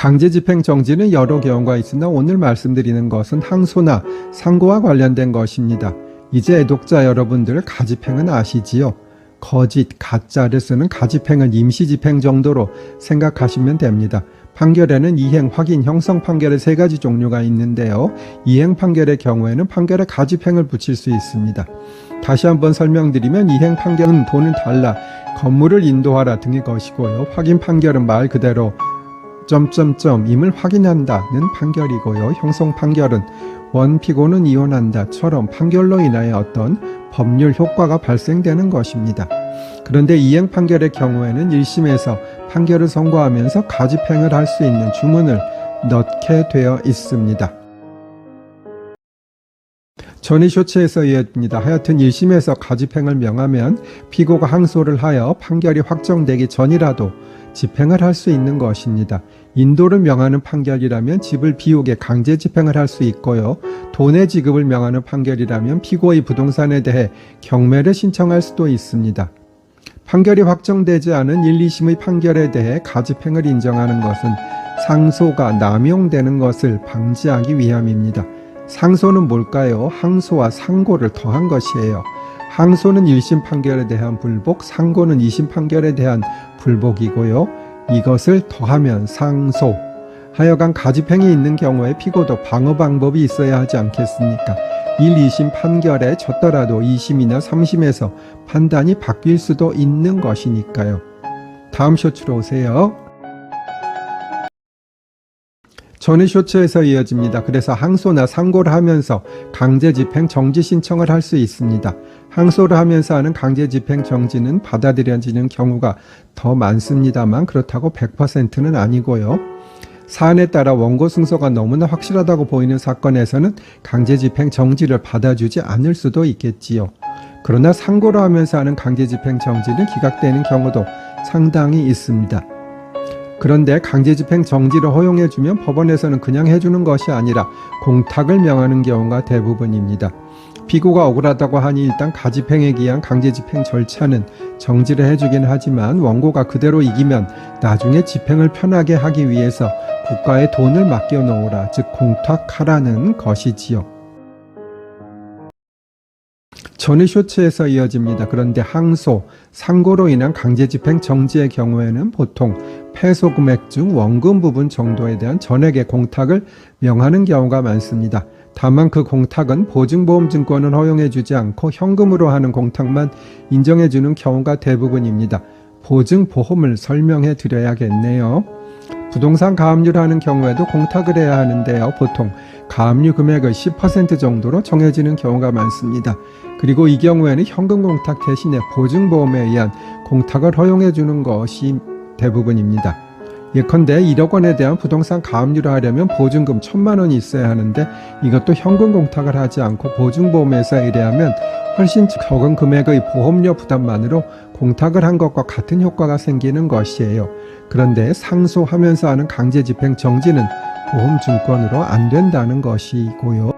강제집행정지는 여러 경우가 있으나 오늘 말씀드리는 것은 항소나 상고와 관련된 것입니다. 이제 애독자 여러분들 가집행은 아시지요? 거짓, 가짜를 쓰는 가집행은 임시집행 정도로 생각하시면 됩니다. 판결에는 이행, 확인, 형성 판결의 세 가지 종류가 있는데요. 이행 판결의 경우에는 판결에 가집행을 붙일 수 있습니다. 다시 한번 설명드리면 이행 판결은 돈을 달라, 건물을 인도하라 등의 것이고요. 확인 판결은 말 그대로 임을 확인한다는 판결이고요. 형성 판결은 원 피고는 이혼한다처럼 판결로 인하여 어떤 법률 효과가 발생되는 것입니다. 그런데 이행 판결의 경우에는 1심에서 판결을 선고하면서 가집행을 할 수 있는 주문을 넣게 되어 있습니다. 전이쇼츠에서 이어집니다. 하여튼 1심에서 가집행을 명하면 피고가 항소를 하여 판결이 확정되기 전이라도 집행을 할 수 있는 것입니다. 인도를 명하는 판결이라면 집을 비우게 강제 집행을 할 수 있고요. 돈의 지급을 명하는 판결이라면 피고의 부동산에 대해 경매를 신청할 수도 있습니다. 판결이 확정되지 않은 1, 2심의 판결에 대해 가집행을 인정하는 것은 상소가 남용되는 것을 방지하기 위함입니다. 상소는 뭘까요? 항소와 상고를 더한 것이에요. 항소는 1심 판결에 대한 불복, 상고는 2심 판결에 대한 불복이고요. 이것을 더하면 상소. 하여간 가집행이 있는 경우에 피고도 방어 방법이 있어야 하지 않겠습니까? 1, 2심 판결에 졌더라도 2심이나 3심에서 판단이 바뀔 수도 있는 것이니까요. 다음 쇼츠로 오세요. 전의 쇼츠에서 이어집니다. 그래서 항소나 상고를 하면서 강제집행 정지 신청을 할 수 있습니다. 항소를 하면서 하는 강제집행 정지는 받아들여지는 경우가 더 많습니다만 그렇다고 100%는 아니고요. 사안에 따라 원고 승소가 너무나 확실하다고 보이는 사건에서는 강제집행 정지를 받아주지 않을 수도 있겠지요. 그러나 상고를 하면서 하는 강제집행 정지는 기각되는 경우도 상당히 있습니다. 그런데 강제집행 정지를 허용해주면 법원에서는 그냥 해주는 것이 아니라 공탁을 명하는 경우가 대부분입니다. 피고가 억울하다고 하니 일단 가집행에 기한 강제집행 절차는 정지를 해주긴 하지만 원고가 그대로 이기면 나중에 집행을 편하게 하기 위해서 국가에 돈을 맡겨놓으라, 즉 공탁하라는 것이지요. 전의 쇼츠에서 이어집니다. 그런데 항소, 상고로 인한 강제집행 정지의 경우에는 보통 패소 금액 중 원금 부분 정도에 대한 전액의 공탁을 명하는 경우가 많습니다. 다만 그 공탁은 보증보험증권은 허용해주지 않고 현금으로 하는 공탁만 인정해주는 경우가 대부분입니다. 보증보험을 설명해 드려야겠네요. 부동산 가압류를 하는 경우에도 공탁을 해야 하는데요. 보통 가압류 금액의 10% 정도로 정해지는 경우가 많습니다. 그리고 이 경우에는 현금 공탁 대신에 보증보험에 의한 공탁을 허용해 주는 것이 대부분입니다. 예컨대 1억 원에 대한 부동산 가압류를 하려면 보증금 1,000만 원이 있어야 하는데 이것도 현금 공탁을 하지 않고 보증보험회사에 의뢰하면 훨씬 적은 금액의 보험료 부담만으로 공탁을 한 것과 같은 효과가 생기는 것이에요. 그런데 상소하면서 하는 강제집행 정지는 보험증권으로 안 된다는 것이고요.